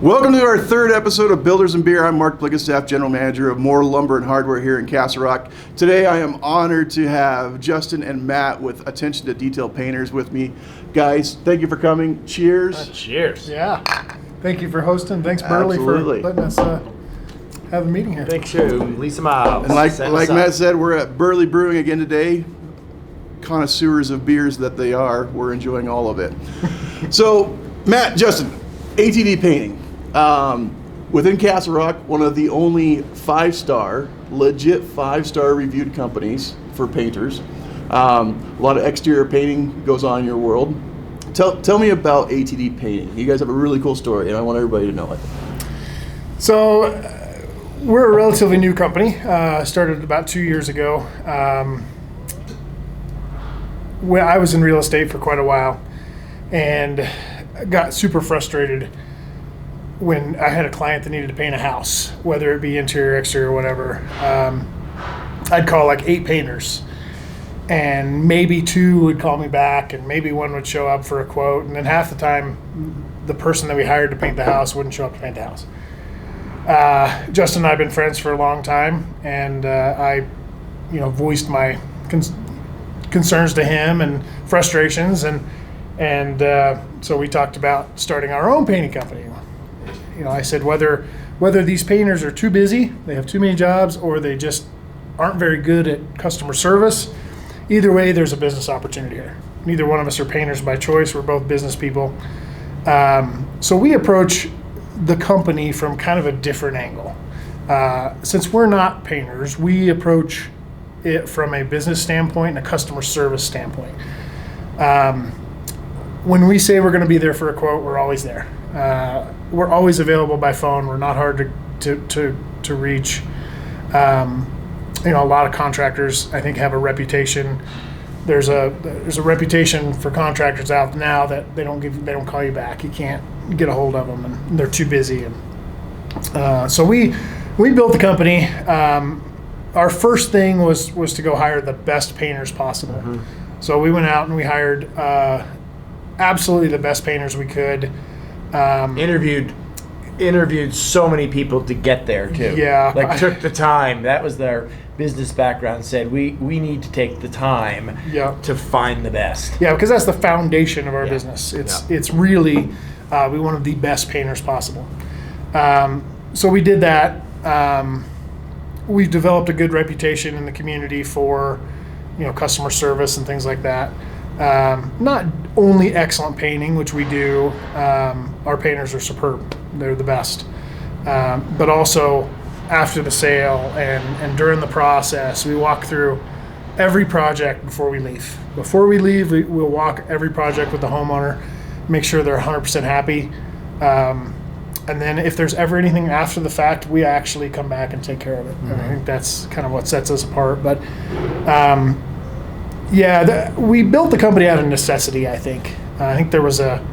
Welcome to our third episode of Builders and Beer. I'm Mark Blickenstaff, General Manager of Moore Lumber and Hardware here in Castle Rock. Today I am honored to have Justin and Matt with Attention to Detail Painters with me. Guys, thank you for coming. Cheers. Cheers. Yeah. Thank you for hosting. Thanks, Burley, Absolutely. for letting us have a meeting here. Thanks to Lisa Miles. And like Matt said, we're at Burley Brewing again today. Connoisseurs of beers that they are, we're enjoying all of it. So, Matt, Justin, ATD Painting. Within Castle Rock, one of the only legit five-star reviewed companies for painters. A lot of exterior painting goes on in your world. Tell me about ATD Painting. You guys have a really cool story, and I want everybody to know it. So, we're a relatively new company. Started about 2 years ago. I was in real estate for quite a while, and got super frustrated when I had a client that needed to paint a house, whether it be interior, exterior, whatever. I'd call like 8 painters, and maybe 2 would call me back, and maybe 1 would show up for a quote, and then half the time, the person that we hired to paint the house wouldn't show up to paint the house. Justin and I have been friends for a long time, and I, voiced my concerns to him and frustrations, and so we talked about starting our own painting company. I said whether these painters are too busy, they have too many jobs, or they just aren't very good at customer service, either way, there's a business opportunity here. Neither one of us are painters by choice. We're both business people. So we approach the company from kind of a different angle. Since we're not painters, we approach it from a business standpoint and a customer service standpoint. When we say we're going to be there for a quote, we're always there. We're always available by phone. We're not hard to reach. A lot of contractors, I think, have a reputation. There's a reputation for contractors out now that they don't call you back. You can't get a hold of them, and they're too busy. And so we built the company. Our first thing was to go hire the best painters possible. Mm-hmm. So we went out and we hired absolutely the best painters we could. Interviewed so many people to get there too. Yeah, took the time. That was their business background. Said we need to take the time to find the best. Yeah, because that's the foundation of our business. It's really we wanted the best painters possible. So we did that. We've developed a good reputation in the community for customer service and things like that. Not only excellent painting, which we do, our painters are superb. They're the best. But also after the sale and during the process, we walk through every project before we leave. Before we leave, we'll walk every project with the homeowner, make sure they're 100% happy. And then if there's ever anything after the fact, we actually come back and take care of it. Mm-hmm. And I think that's kind of what sets us apart. But we built the company out of necessity, I think. I think there was a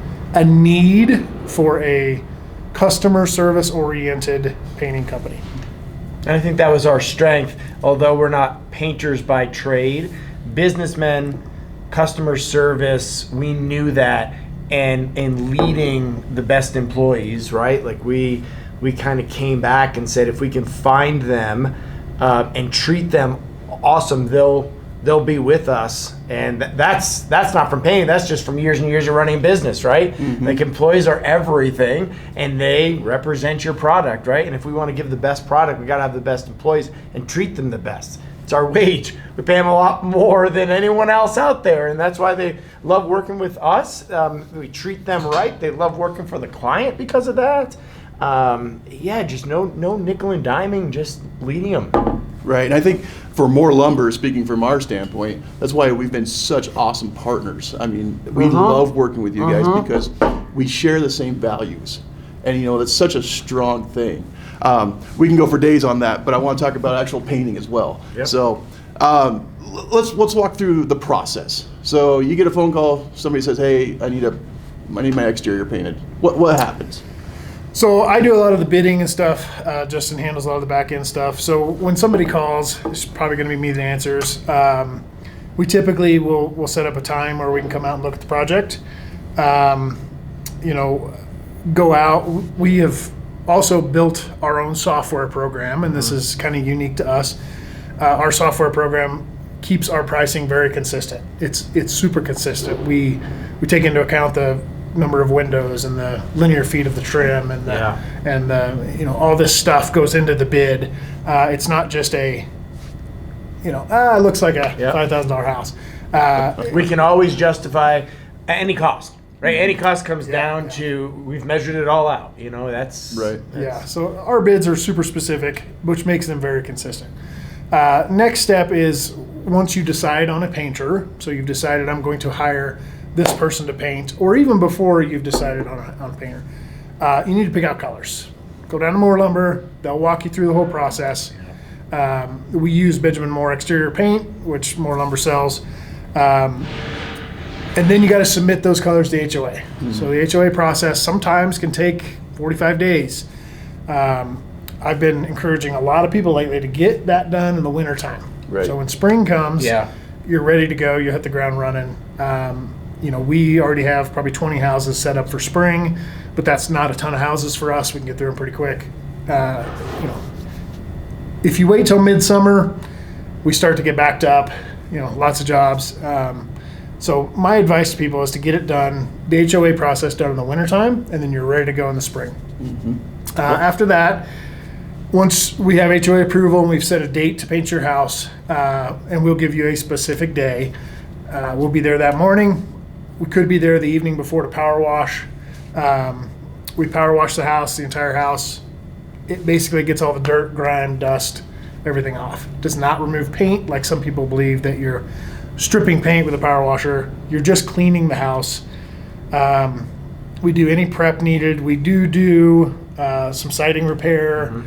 need for a customer service-oriented painting company. And I think that was our strength. Although we're not painters by trade, businessmen, customer service, we knew that. And leading the best employees, right? Like we kind of came back and said, if we can find them and treat them awesome, they'll be with us. And that's not from painting. That's just from years and years of running a business, right? Mm-hmm. Like employees are everything, and they represent your product, right? And if we want to give the best product, we got to have the best employees and treat them the best. It's our wage. We pay them a lot more than anyone else out there, and that's why they love working with us. We treat them right. They love working for the client because of that. Just no nickel and diming, just leading them. Right, and I think for Moore Lumber, speaking from our standpoint, that's why we've been such awesome partners. I mean, we love working with you guys because we share the same values, and that's such a strong thing. We can go for days on that, but I want to talk about actual painting as well. Yep. So let's walk through the process. So you get a phone call, somebody says, "Hey, I need my exterior painted." What happens? So I do a lot of the bidding and stuff. Justin handles a lot of the back end stuff. So when somebody calls, it's probably going to be me that answers. We typically will set up a time where we can come out and look at the project. go out. We have also built our own software program, and this is kind of unique to us. Our software program keeps our pricing very consistent. It's super consistent. We take into account the number of windows and the linear feet of the trim and all this stuff goes into the bid. It's not just it looks like a $5,000 house. We can always justify any cost, right? Any cost comes down to we've measured it all out. That's Right. So our bids are super specific, which makes them very consistent. Next step is once you decide on a painter, so you've decided I'm going to hire this person to paint, or even before you've decided on a painter, you need to pick out colors. Go down to Moore Lumber, they'll walk you through the whole process. We use Benjamin Moore exterior paint, which Moore Lumber sells. And then you got to submit those colors to HOA. So the HOA process sometimes can take 45 days. I've been encouraging a lot of people lately to get that done in the wintertime. Right. So when spring comes, you're ready to go, you hit the ground running. We already have probably 20 houses set up for spring, but that's not a ton of houses for us. We can get through them pretty quick. If you wait till midsummer, we start to get backed up, lots of jobs. So my advice to people is to get it done, the HOA process done in the wintertime, and then you're ready to go in the spring. After that, once we have HOA approval and we've set a date to paint your house, and we'll give you a specific day, we'll be there that morning. We could be there the evening before to power wash. We power wash the house, the entire house. It basically gets all the dirt, grime, dust, everything off. Does not remove paint like some people believe that you're stripping paint with a power washer. You're just cleaning the house. We do any prep needed. We do some siding repair.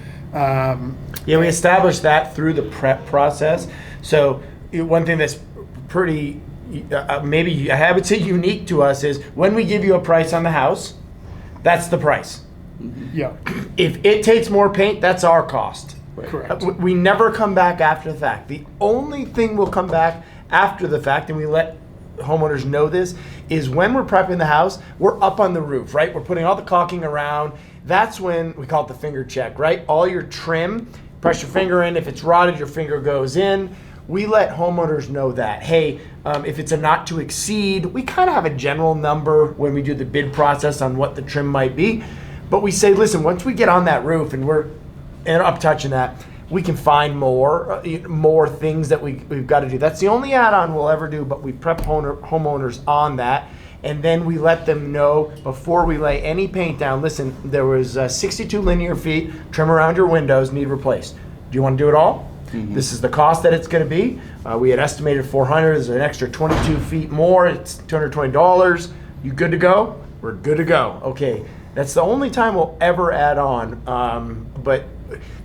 We established that through the prep process. So one thing that's pretty, maybe I would say unique to us is when we give you a price on the house, that's the price. Yeah. If it takes more paint, that's our cost. Correct. We never come back after the fact. The only thing we'll come back after the fact, and we let homeowners know this, is when we're prepping the house, we're up on the roof, right? We're putting all the caulking around. That's when we call it the finger check, right? All your trim, press your finger in. If it's rotted, your finger goes in. We let homeowners know that, hey, if it's a not to exceed, we kind of have a general number when we do the bid process on what the trim might be. But we say, listen, once we get on that roof and we're up touching that, we can find more things that we've got to do. That's the only add-on we'll ever do, but we prep homeowners on that. And then we let them know before we lay any paint down, listen, there was 62 linear feet, trim around your windows, need replaced. Do you want to do it all? This is the cost that it's going to be. We had estimated 400. There's an extra 22 feet more. It's $220. You good to go? We're good to go. Okay, that's the only time we'll ever add on. But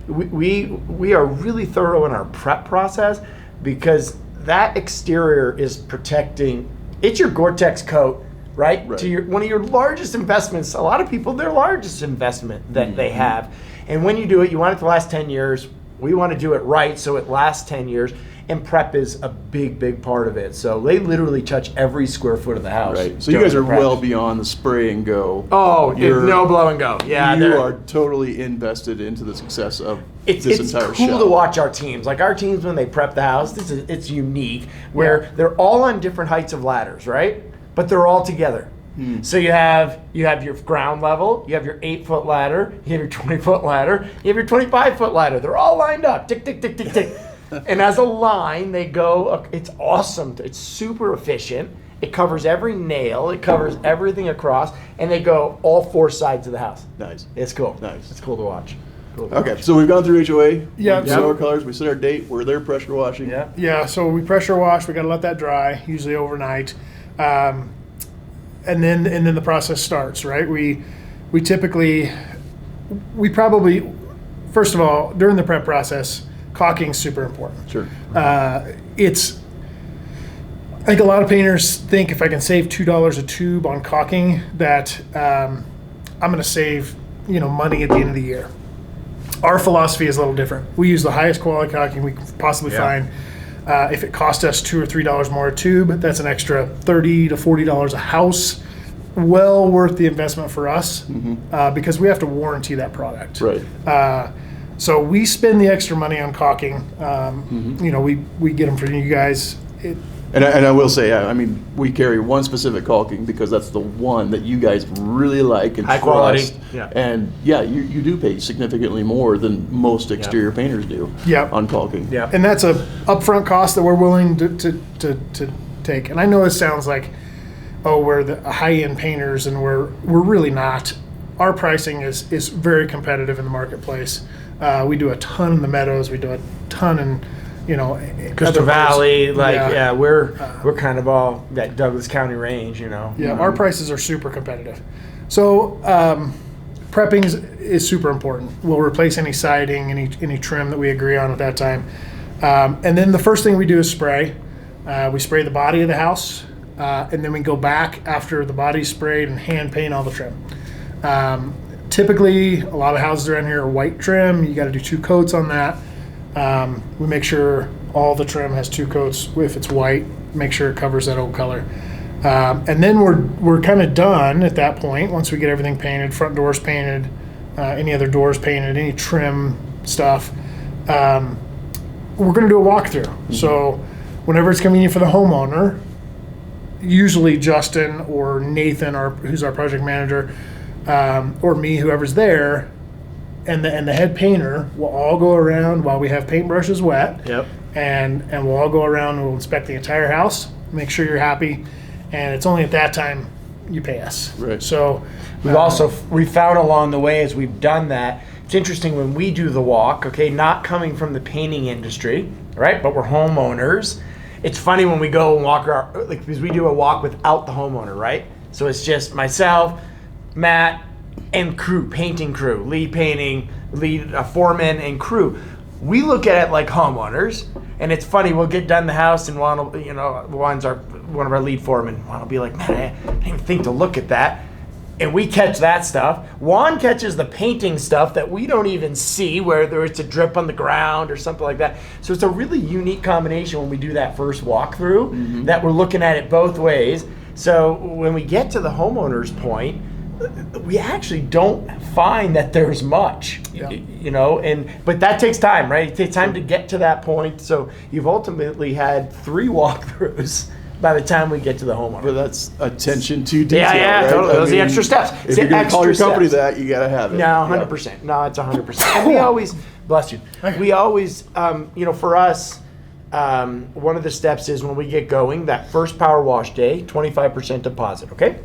we are really thorough in our prep process because that exterior is protecting. It's your Gore-Tex coat, right? To one of your largest investments. A lot of people, their largest investment that they have. And when you do it, you want it to last 10 years. We want to do it right so it lasts 10 years. And prep is a big, big part of it. So they literally touch every square foot of the house. Right. So you guys are well beyond the spray and go. Oh, no blow and go. Yeah, you are totally invested into the success of this entire show. It's cool to watch our teams. Like our teams when they prep the house, it's unique where they're all on different heights of ladders, right? But they're all together. So you have your ground level, you have your 8-foot ladder, you have your 20-foot ladder, you have your 25-foot ladder. They're all lined up, tick, tick, tick, tick, tick. And as a line, they go, it's awesome. It's super efficient. It covers every nail. It covers everything across. And they go all 4 sides of the house. Nice. It's cool. Nice. It's cool to watch. Okay, so we've gone through HOA. Yeah. We set our colors. We set our date. We're there pressure washing. Yeah. Yeah, so we pressure wash. We got to let that dry, usually overnight. And then the process starts, right? We probably, first of all, during the prep process, caulking is super important. Sure. I think a lot of painters think if I can save $2 a tube on caulking, that I'm going to save money at the end of the year. Our philosophy is a little different. We use the highest quality caulking we can possibly find. If it costs us $2 or $3 more a tube, that's an extra $30 to $40 a house. well worth the investment for us because we have to warranty that product. Right. So we spend the extra money on caulking. You know, we get them for you guys. And I will say, I mean, we carry one specific caulking because that's the one that you guys really like and High quality. trust. Yeah. And yeah, you do pay significantly more than most exterior painters do Yep. on caulking. Yeah. And that's a upfront cost that we're willing to take. And I know it sounds like, oh, we're the high-end painters, and we're really not. Our pricing is very competitive in the marketplace. We do a ton in the Meadows. We do a ton in, you know, Crystal other parts. Valley, like Yeah. we're kind of all that Douglas County range, you know. Yeah, our prices are super competitive. So prepping is super important. We'll replace any siding, any trim that we agree on at that time. And then the first thing we do is spray. We spray the body of the house, and then we go back after the body's sprayed and hand paint all the trim. Typically, a lot of houses around here are white trim. You got to do 2 coats on that. We make sure all the trim has 2 coats. If it's white, make sure it covers that old color. And then we're kind of done at that point once we get everything painted, front doors painted, any other doors painted, any trim stuff. We're going to do a walkthrough. Mm-hmm. So whenever it's convenient for the homeowner, usually Justin or Nathan, who's our project manager, or me, whoever's there, and the head painter will all go around while we have paintbrushes wet. Yep. And we'll all go around and we'll inspect the entire house, make sure you're happy, and it's only at that time you pay us. Right. So We found along the way as we've done that, it's interesting when we do the walk, okay, not coming from the painting industry, right, but we're homeowners. It's funny when we go and walk because we do a walk without the homeowner, right? So it's just myself, Matt, and crew, painting crew, lead painting, lead foreman, and crew. We look at it like homeowners, and it's funny. We'll get done the house, and Juan will, one of our lead foremen. Juan will be like, "Man, I didn't even think to look at that," and we catch that stuff. Juan catches the painting stuff that we don't even see, whether it's a drip on the ground or something like that. So it's a really unique combination when we do that first walkthrough that we're looking at it both ways. So when we get to the homeowner's point, we actually don't find that there's much, but that takes time, right? It takes time to get to that point. So you've ultimately had 3 walkthroughs by the time we get to the homeowner. But that's attention to detail, right? Totally. Those are the extra steps. If you're going to call your company that, you got to have it. No, 100%. No, it's 100%. And we always, bless you, we always, for us, one of the steps is when we get going, that first power wash day, 25% deposit, okay?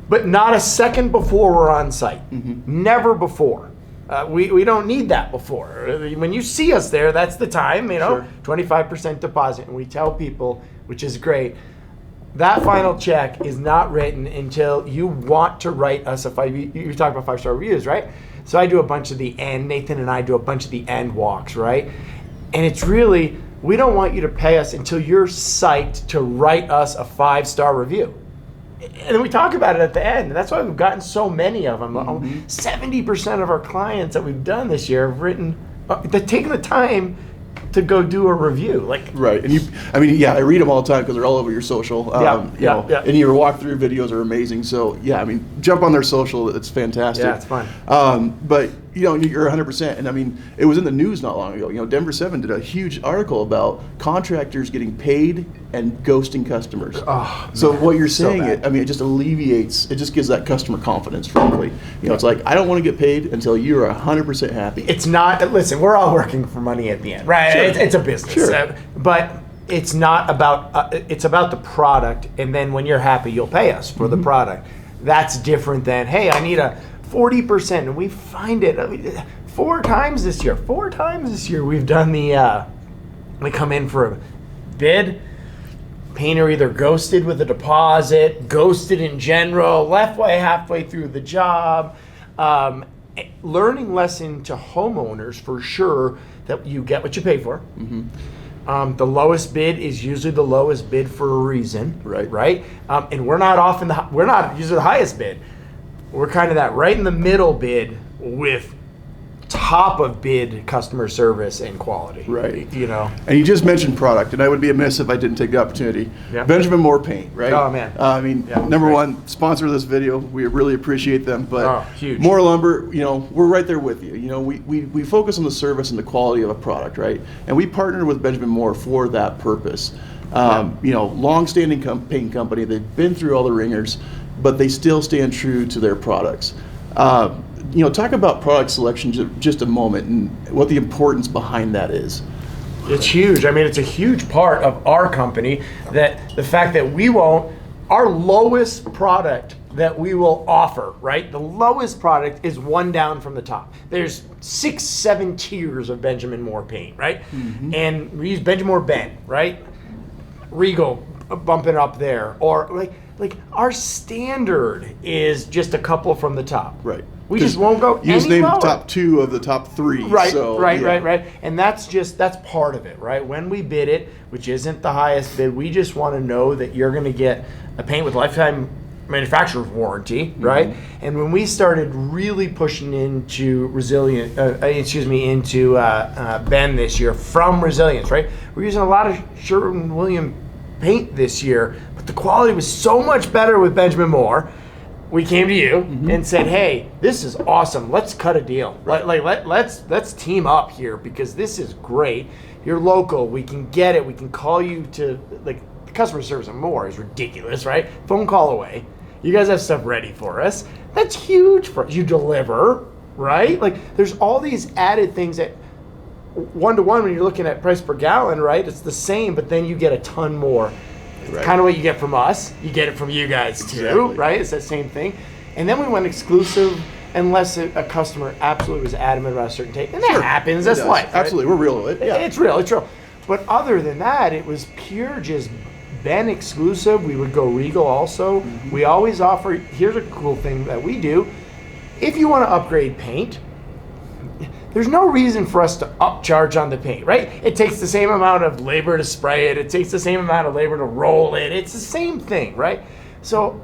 But not a second before we're on site. Never before. We don't need that before. When you see us there, that's the time, Sure. 25% deposit. And we tell people, which is great, that final check is not written until you want to write us a you talk about 5-star reviews, right? So I do a bunch of the end, Nathan and I do a bunch of the end walks, right? And it's really, we don't want you to pay us until you're psyched to write us a 5-star review. And then we talk about it at the end. And that's why we've gotten so many of them. 70% of our clients that we've done this year have written, they've taken the time to go do a review. Right. And I read them all the time because they're all over your social. And your walkthrough videos are amazing. So jump on their social. It's fantastic. Yeah, it's fun. But you're 100%. And it was in the news not long ago. Denver 7 did a huge article about contractors getting paid and ghosting customers. Oh, so what you're saying, bad. it just alleviates. It just gives that customer confidence. Frankly, it's like I don't want to get paid until you're 100% happy. It's not. Listen, we're all working for money at the end, right? Sure. It's a business, Sure. But it's not about. It's about the product, and then when you're happy, you'll pay us for the product. That's different than, hey, I need a 40%, and we find it 4 times this year. 4 times this year we've done the. We come in for a bid. Painter either ghosted with a deposit, ghosted in general, left halfway through the job. Learning lesson to homeowners for sure that you get what you pay for. The lowest bid is usually the lowest bid for a reason, right? And we're not we're not usually the highest bid. We're kind of that right in the middle bid with top of bid customer service and quality. Right. You know. And you just mentioned product, and I would be amiss if I didn't take the opportunity. Yeah. Benjamin Moore Paint, right? Oh, man. I mean, Yeah, number great. one, sponsor of this video. We really appreciate them. But Oh, huge. Moore Lumber, you know, we're right there with you. You know, we focus on the service and the quality of a product, right? And we partner with Benjamin Moore for that purpose. You know, long-standing paint company. They've been through all the ringers, but they still stand true to their products. You know, talk about product selection just a moment and what the importance behind that is. It's huge. I mean, it's a huge part of our company that the fact that our lowest product that we will offer, right? The lowest product is one down from the top. There's 6, 7 tiers of Benjamin Moore paint, right? And we use Benjamin Moore Ben, right? Regal bumping up there, or like our standard is just a couple from the top. Right. We just won't go You just any named lower. the top 2 of the top 3. Right, so, right, yeah. right. And that's part of it, right? When we bid it, which isn't the highest bid, we just want to know that you're going to get a paint with lifetime manufacturer's warranty, right? And when we started really pushing into into Ben this year from Resilience, right? We're using a lot of Sherwin-Williams paint this year, but the quality was so much better with Benjamin Moore. We came to you and said, "Hey, this is awesome. Let's cut a deal. Let's team up here because this is great. You're local. We can get it. We can call you to the customer service at Moore is ridiculous, right? Phone call away. You guys have stuff ready for us. That's huge for us. You deliver, right? Like there's all these added things that 1-to-1 when you're looking at price per gallon, right? It's the same, but then you get a ton more. Right. Kind of what you get from us, you get it from you guys too, Exactly. right? It's that same thing. And then we went exclusive unless a customer absolutely was adamant about a certain tape. And that happens, that's It does. life. Right? Absolutely, we're real with it. Yeah. It's real. But other than that, it was pure just Ben exclusive. We would go Regal also. We always offer, here's a cool thing that we do. If you want to upgrade paint, there's no reason for us to upcharge on the paint, right? It takes the same amount of labor to spray it. It takes the same amount of labor to roll it. It's the same thing, right? So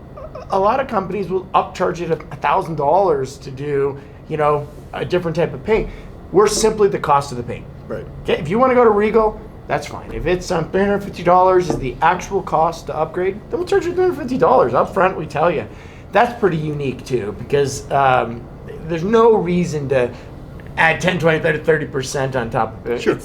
a lot of companies will upcharge it $1,000 to do, you know, a different type of paint. We're simply the cost of the paint. Right. Okay, if you want to go to Regal, that's fine. If it's $350 is the actual cost to upgrade, then we'll charge you $350 up front. We tell you, that's pretty unique too because there's no reason to add 10, 20, 30% on top of it. Sure.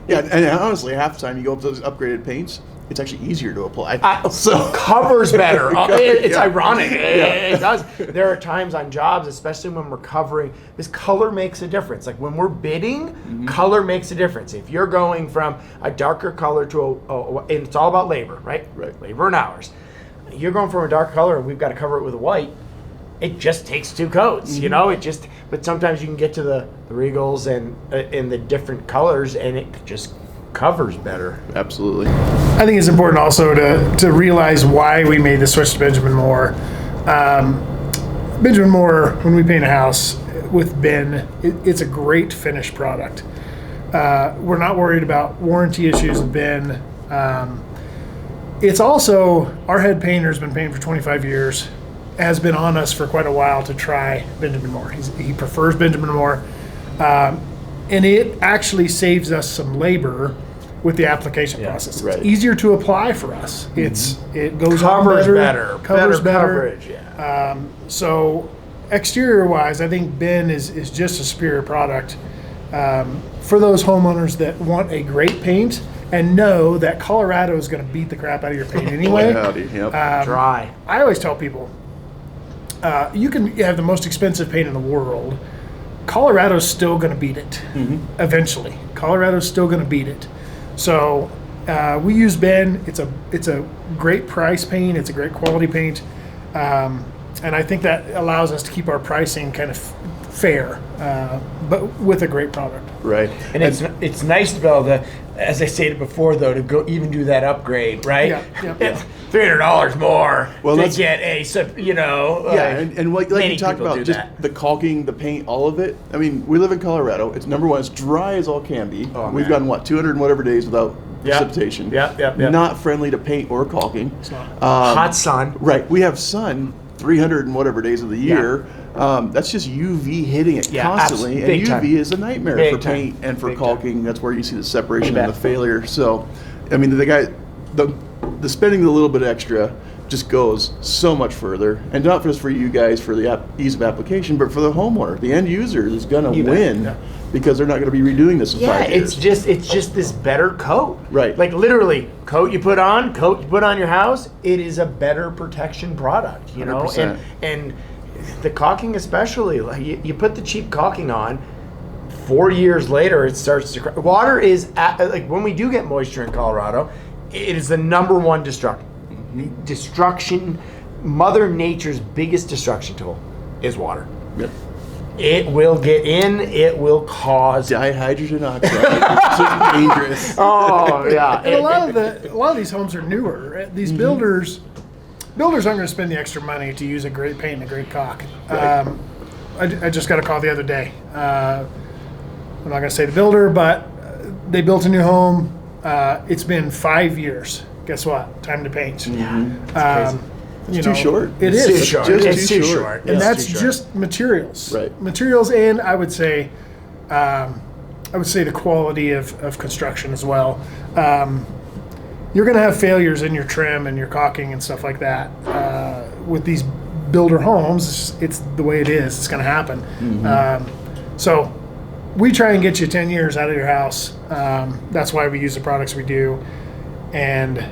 Yeah, and honestly, half the time you go up to those upgraded paints, it's actually easier to apply. So Covers better. It's Yeah. ironic. Yeah. It does. There are times on jobs, especially when we're covering, because color makes a difference. Like when we're bidding, color makes a difference. If you're going from a darker color to and it's all about labor, right? Right. Labor and hours. You're going from a dark color and we've got to cover it with a white. It just takes 2 coats, you know. But sometimes you can get to the Regals and in the different colors, and it just covers better. absolutely. I think it's important also to realize why we made the switch to Benjamin Moore. Benjamin Moore, when we paint a house with Ben, it's a great finished product. We're not worried about warranty issues with Ben. It's also, our head painter's been painting for 25 years, has been on us for quite a while to try Benjamin Moore. He prefers Benjamin Moore. And it actually saves us some labor with the application process. right. It's easier to apply for us. It goes Covers on better. covers better better. coverage, yeah. So exterior wise, I think Ben is just a superior product for those homeowners that want a great paint and know that Colorado is going to beat the crap out of your paint anyway. Howdy. Yep. Dry. I always tell people, you can have the most expensive paint in the world. Colorado's still going to beat it eventually. Colorado's still going to beat it. So we use Ben. It's a great price paint. It's a great quality paint, and I think that allows us to keep our pricing kind of fair, but with a great product. Right. And it's nice to be able to, as I stated before, though, to go even do that upgrade, right? Yeah. It's $300 more Well, to let's- get Yeah, and like many you talked people do about, just that. the caulking, the paint, all of it. I mean, we live in Colorado. It's number one. It's dry as all can be. Oh, We've man. gone 200 and whatever days without Yeah. precipitation. Yeah. Not friendly to paint or caulking. It's not. hot sun. Right. We have sun 300 and whatever days of the year. that's just UV hitting it Yeah, constantly, and big UV time. is a nightmare Big for time. paint and for Big caulking. That's where you see the separation You and the bet. failure. So, I mean, the spending the little bit extra just goes so much further, and not just for you guys for the ease of application, but for the homeowner. The end user is going to You bet. win Yeah. because they're not going to be redoing this in Yeah, 5 years. it's just this better coat. Right. Like literally, coat you put on your house. It is a better protection product, you know. 100%. And the caulking especially, like you put the cheap caulking on. 4 years later, it starts to crack. Water is like when we do get moisture in Colorado, it is the number one destruction. Mother Nature's biggest destruction tool is water. Yep. It will get in. It will cause. Dihydrogen oxide. So dangerous. Oh yeah. And a lot of these homes are newer. These builders aren't going to spend the extra money to use a great paint and a great caulk. Right. I just got a call the other day. I'm not going to say the builder, but they built a new home. It's been 5 years. Guess what? Time to paint. Yeah. It's too short. It It's is. too short. just It's too too short. short. And It's that's too short. just materials. Right. Materials, and I would say the quality of construction as well. You're going to have failures in your trim and your caulking and stuff like that. With these builder homes, it's the way it is. It's going to happen. So we try and get you 10 years out of your house. That's why we use the products we do. And,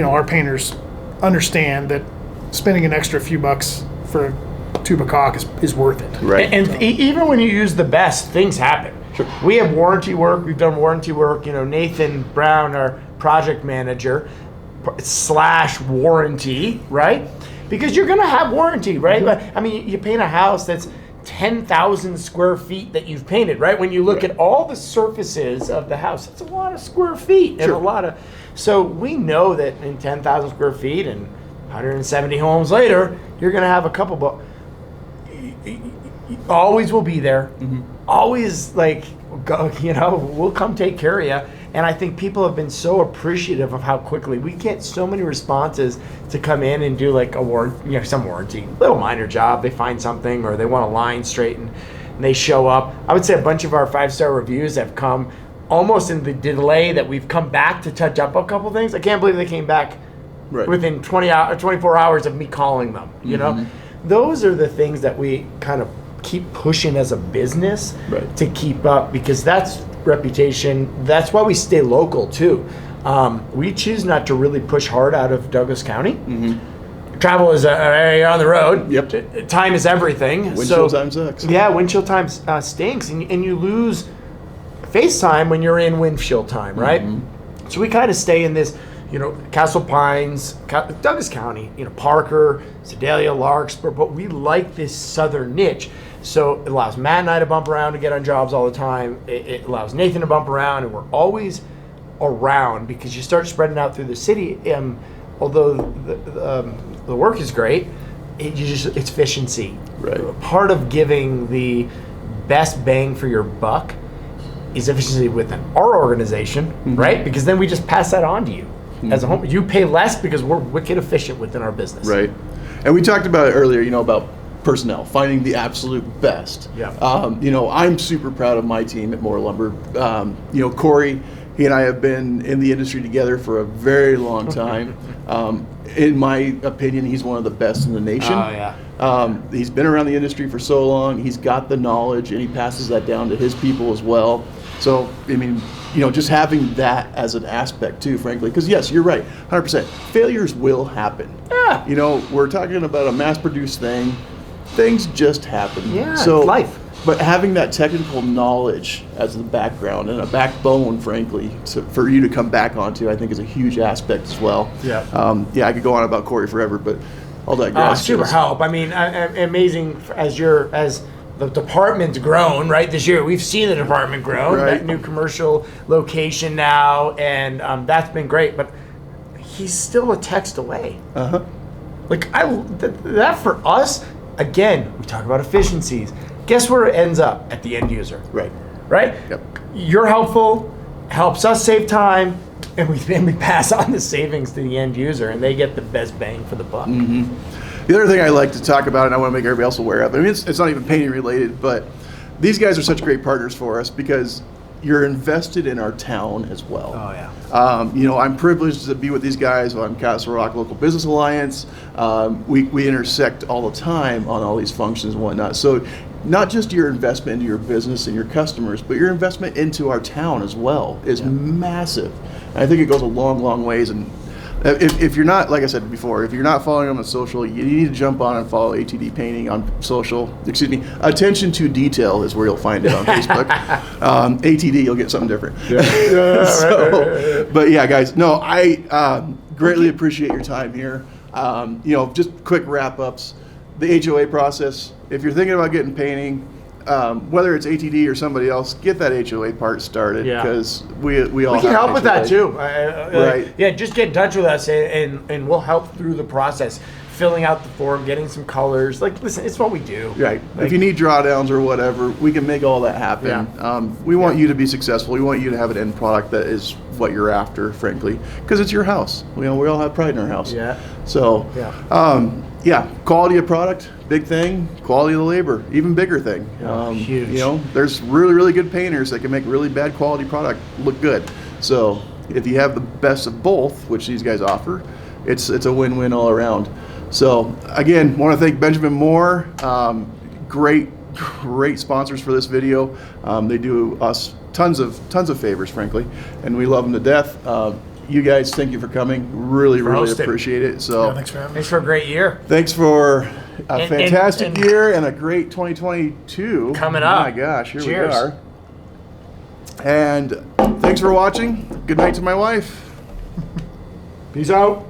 our painters understand that spending an extra few bucks for a tube of caulk is worth it. Right. And even when you use the best, things happen. Sure. We have warranty work. We've done warranty work. Nathan Brown, our project manager, / warranty, right? Because you're going to have warranty, right? But I mean, you paint a house that's 10,000 square feet that you've painted, right? When you look at all the surfaces of the house, it's a lot of square feet and Sure. a lot of. So we know that in 10,000 square feet and 170 homes later, you're going to have a couple, but always will be there. Always we'll come take care of you. And I think people have been so appreciative of how quickly we get so many responses to come in and do like some warranty, little minor job. They find something or they want a line straightened and they show up. I would say a bunch of our 5-star reviews have come almost in the delay that we've come back to touch up a couple things. I can't believe they came back Right. within 24 hours of me calling them, you know? Those are the things that we kind of keep pushing as a business Right. to keep up, because that's reputation. That's why we stay local too. We choose not to really push hard out of Douglas County. Travel is you're on the road. Yep. Time is everything. Windshield time sucks. Yeah, windshield time stinks, and you lose face time when you're in windshield time, right? So we kind of stay in this, Castle Pines, Douglas County, Parker, Sedalia, Larkspur, but we like this southern niche. So it allows Matt and I to bump around to get on jobs all the time. It allows Nathan to bump around, and we're always around because you start spreading out through the city. Although the work is great, it's efficiency. Right. Part of giving the best bang for your buck is efficiency within our organization, right? Because then we just pass that on to you as a home. You pay less because we're wicked efficient within our business. Right. And we talked about it earlier, about personnel, finding the absolute best. Yeah. I'm super proud of my team at Moore Lumber. Corey, he and I have been in the industry together for a very long time. In my opinion, he's one of the best in the nation. Oh, yeah. He's been around the industry for so long. He's got the knowledge, and he passes that down to his people as well. So, I mean, just having that as an aspect too, frankly, because yes, you're right, 100%. Failures will happen. Yeah. We're talking about a mass-produced thing. Things just happen. Yeah, So, it's life. But having that technical knowledge as the background and a backbone, frankly, for you to come back onto, I think is a huge aspect as well. Yeah. I could go on about Corey forever, but I'll digress. Super help. I mean, amazing as the department's grown, right? This year, we've seen the department grow. Right. That new commercial location now, and that's been great. But he's still a text away. Like that for us. Again, we talk about efficiencies. Guess where it ends up? At the end user. Right. Right? Yep. You're helpful, helps us save time, and we pass on the savings to the end user, and they get the best bang for the buck. The other thing I like to talk about, and I want to make everybody else aware of, I mean, it's not even painting related, but these guys are such great partners for us because you're invested in our town as well. Oh, yeah. You know, I'm privileged to be with these guys on Castle Rock Local Business Alliance. We intersect all the time on all these functions and whatnot. So not just your investment into your business and your customers, but your investment into our town as well is massive. And I think it goes a long, long ways. And if you're not, like I said before, if you're not following them on social, you need to jump on and follow ATD Painting on social. Excuse me, Attention to Detail is where you'll find it on Facebook. ATD, you'll get something different. So, but yeah, guys, no, I greatly appreciate your time here. You know, just quick wrap-ups. The HOA process, if you're thinking about getting painting, whether it's ATD or somebody else, get that HOA part started because we all can have help with that HOA. too. Right. Yeah, just get in touch with us and we'll help through the process. Filling out the form, getting some colors. Like, listen, it's what we do. Right. Like, if you need drawdowns or whatever, we can make all that happen. Yeah. We want you to be successful. We want you to have an end product that is what you're after, frankly, because it's your house. You know, we all have pride in our house. Yeah. So, Yeah. quality of product, big thing. Quality of the labor, even bigger thing. Huge. You know, there's really, really good painters that can make really bad quality product look good. So, if you have the best of both, which these guys offer, it's a win-win all around. So again, want to thank Benjamin Moore. Great sponsors for this video. They do us tons of favors, frankly, and we love them to death. You guys, thank you for coming. Really hosting. appreciate it. So Yeah, thanks for having me. Thanks for a great year. thanks for a fantastic and year and a great 2022 Coming up. My gosh, here Cheers. we are. And thanks for watching. Good night to my wife. Peace out.